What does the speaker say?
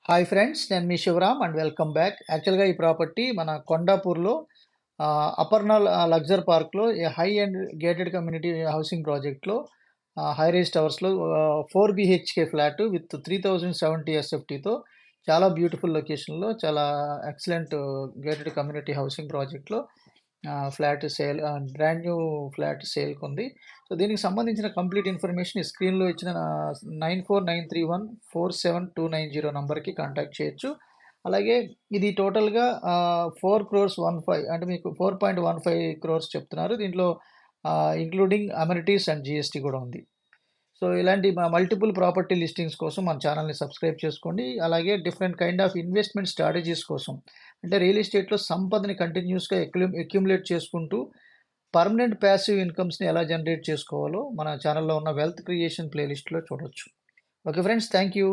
Hi friends, నేను మీ Shivaram and welcome back. యాక్చువల్గా ఈ ప్రాపర్టీ మన కొండాపూర్లో అపర్ణ లగ్జర్ పార్క్లో high and gated community housing ప్రాజెక్ట్లో హై రైజ్ టవర్స్లో 4 BHK ఫ్లాట్ విత్ 3070 ఎస్ఎఫ్టీతో చాలా బ్యూటిఫుల్ లొకేషన్లో చాలా ఎక్సలెంట్ గేటెడ్ కమ్యూనిటీ హౌసింగ్ ప్రాజెక్ట్లో flat sale brand new flat సేల్కి ఉంది. సో దీనికి సంబంధించిన కంప్లీట్ ఇన్ఫర్మేషన్ ఈ స్క్రీన్లో ఇచ్చిన 9493147290 నంబర్కి కాంటాక్ట్ చేయొచ్చు. అలాగే ఇది టోటల్గా 4 crores 15 అంటే మీకు 4.15 crores చెప్తున్నారు. దీంట్లో ఇంక్లూడింగ్ అమ్యూనిటీస్ అండ్ జిఎస్టీ కూడా ఉంది. సో ఇలాంటి మల్టిపుల్ ప్రాపర్టీ లిస్టింగ్స్ కోసం మన ఛానల్ని సబ్స్క్రైబ్ చేసుకోండి. అలాగే different kind of investment strategies కోసం అంటే రియల్ ఎస్టేట్లో సంపదని కంటిన్యూస్గా అక్యుములేట్ చేసుకుంటూ పర్మనెంట్ ప్యాసివ్ ఇన్కమ్స్ని ఎలా జనరేట్ చేసుకోవాలో మన ఛానల్లో ఉన్న వెల్త్ క్రియేషన్ ప్లేలిస్ట్లో చూడొచ్చు. Okay friends, thank you.